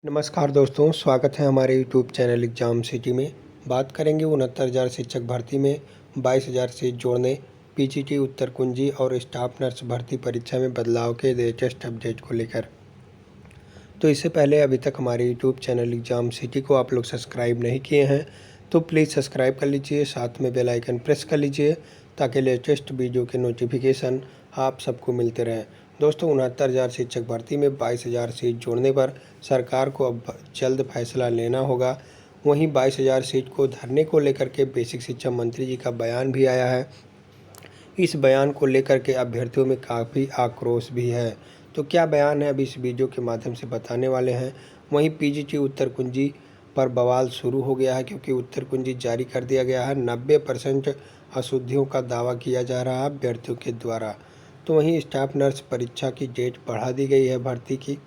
नमस्कार दोस्तों, स्वागत है हमारे यूट्यूब चैनल एग्जाम सिटी में। बात करेंगे 69,000 शिक्षक भर्ती में 22,000 सीट जोड़ने, पीजीटी उत्तर कुंजी और स्टाफ नर्स भर्ती परीक्षा में बदलाव के लेटेस्ट अपडेट को लेकर। तो इससे पहले अभी तक हमारे यूट्यूब चैनल एग्जाम सिटी को आप लोग सब्सक्राइब नहीं किए हैं तो प्लीज़ सब्सक्राइब कर लीजिए, साथ में बेल आइकन प्रेस कर लीजिए ताकि लेटेस्ट वीडियो के नोटिफिकेशन आप सबको मिलते रहें। दोस्तों, 69,000 शिक्षक भर्ती में 22,000 सीट जोड़ने पर सरकार को अब जल्द फैसला लेना होगा। वहीं 22,000 सीट को धरने को लेकर के बेसिक शिक्षा मंत्री जी का बयान भी आया है। इस बयान को लेकर के अभ्यर्थियों में काफ़ी आक्रोश भी है। तो क्या बयान है, अभी इस वीडियो के माध्यम से बताने वाले हैं। वहीं पीजीटी उत्तर कुंजी पर बवाल शुरू हो गया है क्योंकि उत्तर कुंजी जारी कर दिया गया है। 90% अशुद्धियों का दावा किया जा रहा है अभ्यर्थियों के द्वारा। तो वहीं स्टाफ नर्स परीक्षा की डेट बढ़ा दी गई है भर्ती की।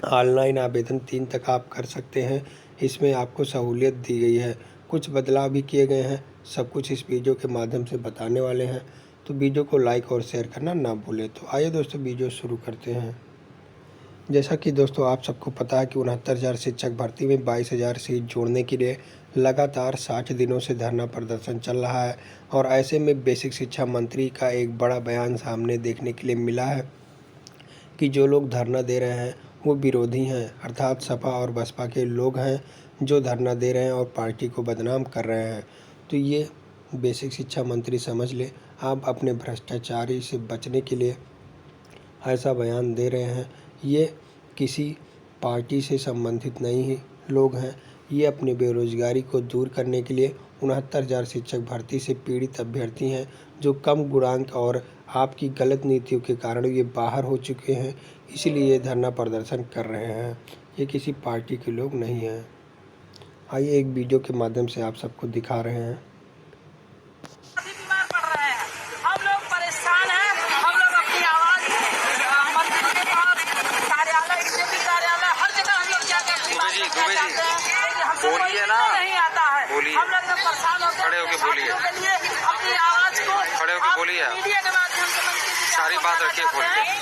ऑनलाइन आवेदन 3 तक आप कर सकते हैं, इसमें आपको सहूलियत दी गई है। कुछ बदलाव भी किए गए हैं, सब कुछ इस वीडियो के माध्यम से बताने वाले हैं। तो वीडियो को लाइक और शेयर करना ना भूलें। तो आइए दोस्तों, वीडियो शुरू करते हैं। जैसा कि दोस्तों आप सबको पता है कि 69,000 शिक्षक भर्ती में 22,000 सीट जोड़ने के लिए लगातार 60 दिनों से धरना प्रदर्शन चल रहा है। और ऐसे में बेसिक शिक्षा मंत्री का एक बड़ा बयान सामने देखने के लिए मिला है कि जो लोग धरना दे रहे हैं वो विरोधी हैं, अर्थात सपा और बसपा के लोग हैं जो धरना दे रहे हैं और पार्टी को बदनाम कर रहे हैं। तो ये बेसिक शिक्षा मंत्री समझ ले, आप अपने भ्रष्टाचारी से बचने के लिए ऐसा बयान दे रहे हैं। ये किसी पार्टी से संबंधित नहीं लोग हैं, ये अपनी बेरोजगारी को दूर करने के लिए 69,000 शिक्षक भर्ती से पीड़ित अभ्यर्थी हैं जो कम गुणांक और आपकी गलत नीतियों के कारण ये बाहर हो चुके हैं, इसलिए ये धरना प्रदर्शन कर रहे हैं। ये किसी पार्टी के लोग नहीं हैं। आइए एक वीडियो के माध्यम से आप सबको दिखा रहे हैं। बीमार पड़ रहे हैं, हम लोग परेशान हैं। हम लोग अपनी आवाज मंत्री के पास, कार्यालय, बीजेपी कार्यालय, हर जगह हम लोग जाकर चाहते हैं, लेकिन हमसे कोई नहीं आता है। हम लोग परेशान होकर के लिए अपनी आवाज को मीडिया के माध्यम से मंत्री जी सारी बात रखिए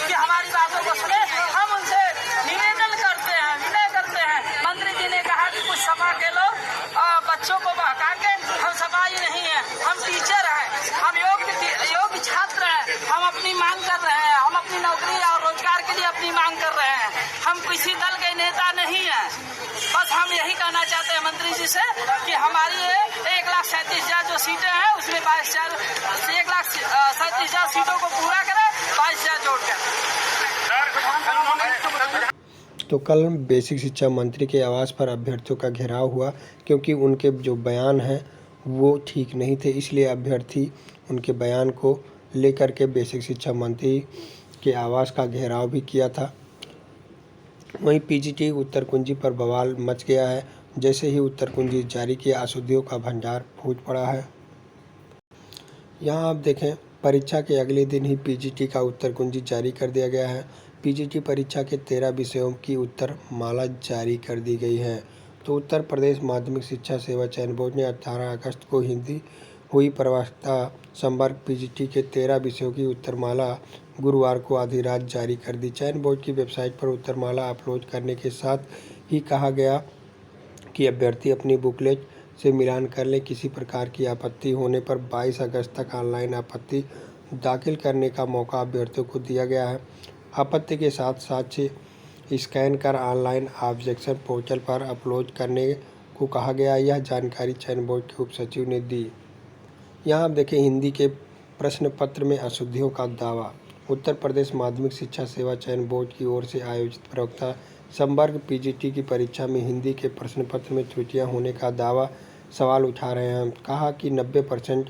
कि हमारी बातों को सुने। हम उनसे निवेदन करते हैं, विनय करते हैं। मंत्री जी ने कहा कि कुछ सपा के लोग बच्चों को बहका के, हम सपा ही नहीं है, हम टीचर हैं, हम योग्य छात्र हैं, हम अपनी मांग कर रहे हैं, हम अपनी नौकरी और रोजगार के लिए अपनी मांग कर रहे हैं। हम किसी दल के नेता नहीं हैं। बस हम यही कहना चाहते हैं मंत्री जी से कि हमारी 1,37,000 जो सीटें हैं उसमें 1,37,000 सीटों को पूरा करें, 22,000 जोड़ कर। तो कल बेसिक शिक्षा मंत्री के आवास पर अभ्यर्थियों का घेराव हुआ क्योंकि उनके जो बयान हैं वो ठीक नहीं थे, इसलिए अभ्यर्थी उनके बयान को लेकर के बेसिक शिक्षा मंत्री के आवास का घेराव भी किया था। वहीं पीजीटी उत्तर कुंजी पर बवाल मच गया है। जैसे ही उत्तर कुंजी जारी किया, अशुद्धियों का भंडार फूट पड़ा है। यहाँ आप देखें, परीक्षा के अगले दिन ही पीजीटी का उत्तर कुंजी जारी कर दिया गया है। पीजीटी परीक्षा के 13 विषयों की उत्तर माला जारी कर दी गई है। तो उत्तर प्रदेश माध्यमिक शिक्षा सेवा चयन बोर्ड ने 18 अगस्त को हिंदी हुई प्रवक्ता संवर्ग पीजीटी के 13 विषयों की उत्तरमाला गुरुवार को आधी रात जारी कर दी। चयन बोर्ड की वेबसाइट पर उत्तरमाला अपलोड करने के साथ ही कहा गया कि अभ्यर्थी अपनी बुकलेट से मिलान कर लें। किसी प्रकार की आपत्ति होने पर 22 अगस्त तक ऑनलाइन आपत्ति दाखिल करने का मौका अभ्यर्थियों को दिया गया है। आपत्ति के साथ साक्ष्य स्कैन कर ऑनलाइन ऑब्जेक्शन पोर्टल पर अपलोड करने को कहा गया। यह जानकारी चयन बोर्ड के उप सचिव ने दी। यहाँ आप देखें, हिंदी के प्रश्न पत्र में अशुद्धियों का दावा। उत्तर प्रदेश माध्यमिक शिक्षा सेवा चयन बोर्ड की ओर से आयोजित प्रवक्ता संवर्ग पीजीटी की परीक्षा में हिंदी के प्रश्न पत्र में त्रुटियां होने का दावा सवाल उठा रहे हैं। कहा कि 90%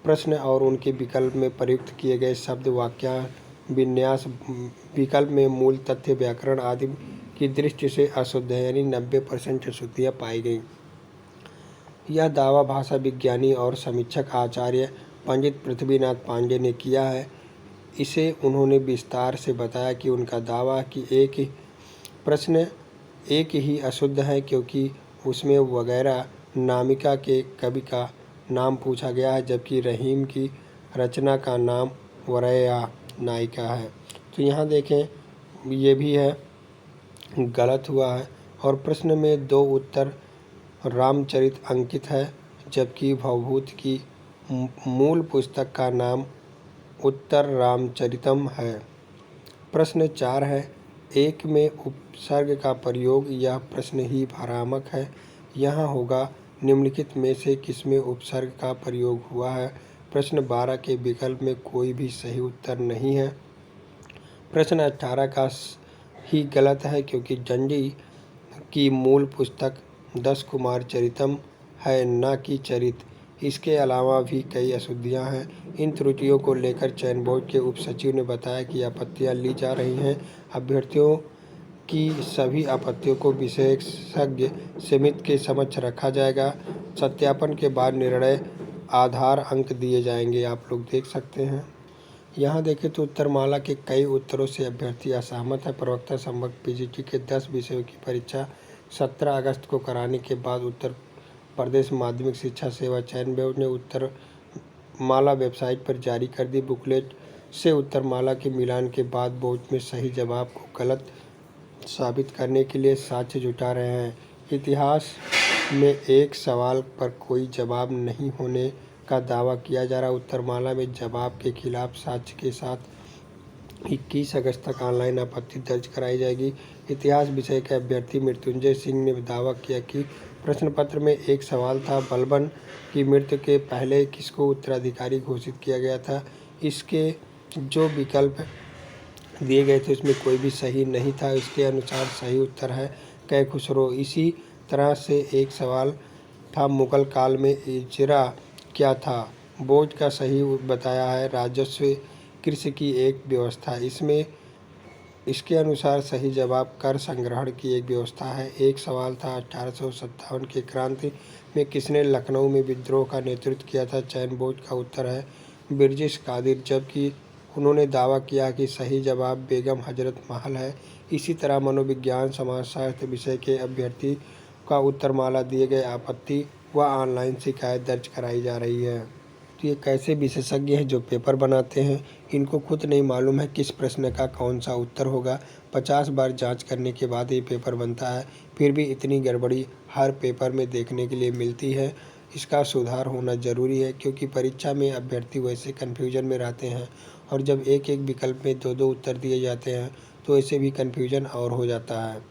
प्रश्न और उनके विकल्प में प्रयुक्त किए गए शब्द, वाक्य विन्यास, विकल्प में मूल तथ्य, व्याकरण आदि की दृष्टि से अशुद्ध है, यानी 90% अशुद्धियाँ पाई गई। यह दावा भाषा विज्ञानी और समीक्षक आचार्य पंडित पृथ्वीनाथ पांडे ने किया है। इसे उन्होंने विस्तार से बताया कि उनका दावा कि एक ही प्रश्न एक ही अशुद्ध है क्योंकि उसमें वगैरह नामिका के कवि का नाम पूछा गया है, जबकि रहीम की रचना का नाम वरया नायिका है। तो यहाँ देखें, ये भी है, गलत हुआ है। और प्रश्न में 2 उत्तर रामचरित अंकित है, जबकि भवभूत की मूल पुस्तक का नाम उत्तर रामचरितम है। प्रश्न 4 है, एक में उपसर्ग का प्रयोग, यह प्रश्न ही भ्रामक है। यहाँ होगा निम्नलिखित में से किसमें उपसर्ग का प्रयोग हुआ है। प्रश्न 12 के विकल्प में कोई भी सही उत्तर नहीं है। प्रश्न 18 का ही गलत है, क्योंकि जंजी की मूल पुस्तक 10 कुमार चरितम है, न कि चरित। इसके अलावा भी कई अशुद्धियां हैं। इन त्रुटियों को लेकर चयन बोर्ड के उप सचिव ने बताया कि आपत्तियां ली जा रही हैं। अभ्यर्थियों की सभी आपत्तियों को विशेषज्ञ समिति के समक्ष रखा जाएगा। सत्यापन के बाद निर्णय आधार अंक दिए जाएंगे। आप लोग देख सकते हैं। यहाँ देखें तो उत्तरमाला के कई उत्तरों से अभ्यर्थी असहमत है। प्रवक्ता संवर्ग पीजीटी के 10 विषयों की परीक्षा 17 अगस्त को कराने के बाद उत्तर प्रदेश माध्यमिक शिक्षा सेवा चयन बोर्ड ने उत्तरमाला वेबसाइट पर जारी कर दी बुकलेट से उत्तरमाला के मिलान के बाद बोर्ड में सही जवाब को गलत साबित करने के लिए साक्ष्य जुटा रहे हैं। इतिहास में एक सवाल पर कोई जवाब नहीं होने का दावा किया जा रहा। उत्तरमाला में जवाब के खिलाफ साक्ष्य के साथ 21 अगस्त तक ऑनलाइन आपत्ति दर्ज कराई जाएगी। इतिहास विषय के अभ्यर्थी मृत्युंजय सिंह ने दावा किया कि प्रश्न पत्र में एक सवाल था, बलबन की मृत्यु के पहले किसको उत्तराधिकारी घोषित किया गया था। इसके जो विकल्प दिए गए थे उसमें कोई भी सही नहीं था। इसके अनुसार सही उत्तर है कैखुसरो। इसी तरह से एक सवाल था, मुगल काल में इजरा क्या था। बोर्ड का सही बताया है राजस्व कृषि की एक व्यवस्था। इसके अनुसार सही जवाब कर संग्रहण की एक व्यवस्था है। एक सवाल था, 1857 की क्रांति में किसने लखनऊ में विद्रोह का नेतृत्व किया था। चयन बोर्ड का उत्तर है बिरजिश कादिर, जबकि उन्होंने दावा किया कि सही जवाब बेगम हजरत महल है। इसी तरह मनोविज्ञान समाजशास्त्र विषय के अभ्यर्थी का उत्तरमाला दिए गए आपत्ति व ऑनलाइन शिकायत दर्ज कराई जा रही है। तो ये कैसे विशेषज्ञ हैं जो पेपर बनाते हैं, इनको खुद नहीं मालूम है किस प्रश्न का कौन सा उत्तर होगा। 50 बार जांच करने के बाद ये पेपर बनता है, फिर भी इतनी गड़बड़ी हर पेपर में देखने के लिए मिलती है। इसका सुधार होना ज़रूरी है, क्योंकि परीक्षा में अभ्यर्थी वैसे कन्फ्यूजन में रहते हैं और जब एक एक विकल्प में 2-2 उत्तर दिए जाते हैं तो ऐसे भी कन्फ्यूजन और हो जाता है।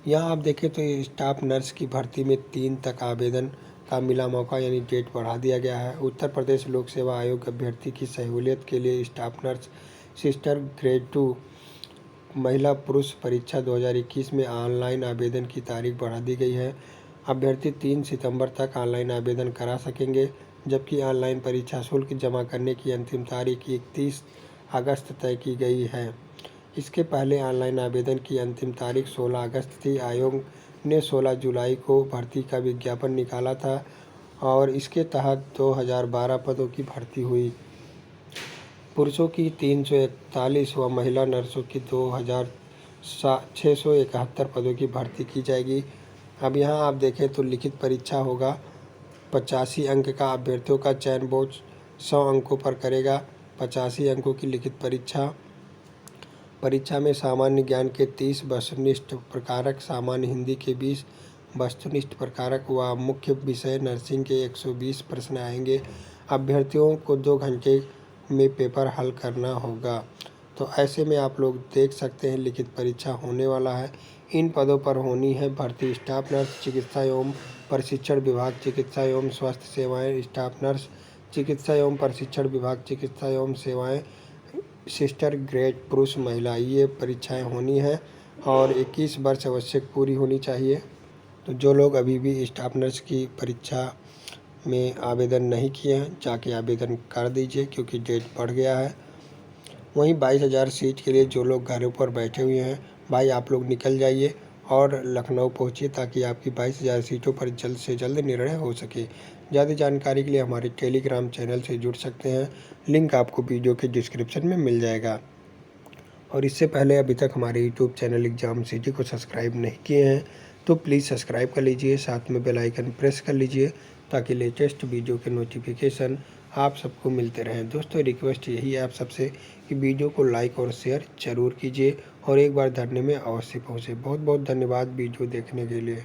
यहाँ आप देखें तो स्टाफ नर्स की भर्ती में 3 तक आवेदन का मिला मौका, यानी डेट बढ़ा दिया गया है। उत्तर प्रदेश लोक सेवा आयोग अभ्यर्थी की सहूलियत के लिए स्टाफ नर्स सिस्टर ग्रेड 2 महिला पुरुष परीक्षा 2021 में ऑनलाइन आवेदन की तारीख बढ़ा दी गई है। अभ्यर्थी 3 सितंबर तक ऑनलाइन आवेदन करा सकेंगे, जबकि ऑनलाइन परीक्षा शुल्क जमा करने की अंतिम तारीख 31 अगस्त तय की गई है। इसके पहले ऑनलाइन आवेदन की अंतिम तारीख 16 अगस्त थी। आयोग ने 16 जुलाई को भर्ती का विज्ञापन निकाला था और इसके तहत 2012 पदों की भर्ती हुई। पुरुषों की 341 व महिला नर्सों की 2671 पदों की भर्ती की जाएगी। अब यहाँ आप देखें तो लिखित परीक्षा होगा 85 अंक का। अभ्यर्थियों का चयन बोर्ड 100 अंकों पर करेगा। 85 अंकों की लिखित परीक्षा में सामान्य ज्ञान के 30 वस्तुनिष्ठ प्रकारक, सामान्य हिंदी के 20 वस्तुनिष्ठ प्रकारक व मुख्य विषय नर्सिंग के 120 प्रश्न आएंगे। अभ्यर्थियों को 2 घंटे में पेपर हल करना होगा। तो ऐसे में आप लोग देख सकते हैं लिखित परीक्षा होने वाला है। इन पदों पर होनी है भर्ती स्टाफ नर्स चिकित्सा एवं प्रशिक्षण विभाग, चिकित्सा एवं स्वास्थ्य सेवाएं स्टाफ नर्स, चिकित्सा एवं प्रशिक्षण विभाग, चिकित्सा एवं सेवाएं सिस्टर ग्रेड पुरुष महिला, ये परीक्षाएं होनी है और 21 वर्ष आवश्यक पूरी होनी चाहिए। तो जो लोग अभी भी स्टाफ नर्स की परीक्षा में आवेदन नहीं किए हैं, जाके आवेदन कर दीजिए, क्योंकि डेट बढ़ गया है। वहीं 22,000 सीट के लिए जो लोग घरों पर बैठे हुए हैं, भाई आप लोग निकल जाइए और लखनऊ पहुंचिए, ताकि आपकी 22,000 सीटों पर जल्द से जल्द निर्णय हो सके। ज़्यादा जानकारी के लिए हमारे टेलीग्राम चैनल से जुड़ सकते हैं, लिंक आपको वीडियो के डिस्क्रिप्शन में मिल जाएगा। और इससे पहले अभी तक हमारे यूट्यूब चैनल एग्जाम सिटी को सब्सक्राइब नहीं किए हैं तो प्लीज़ सब्सक्राइब कर लीजिए, साथ में बेल आइकन प्रेस कर लीजिए, ताकि लेटेस्ट वीडियो के नोटिफिकेशन आप सबको मिलते रहें। दोस्तों रिक्वेस्ट यही है आप सबसे कि वीडियो को लाइक और शेयर ज़रूर कीजिए और एक बार धरने में अवश्य पहुँचे। बहुत बहुत धन्यवाद वीडियो देखने के लिए।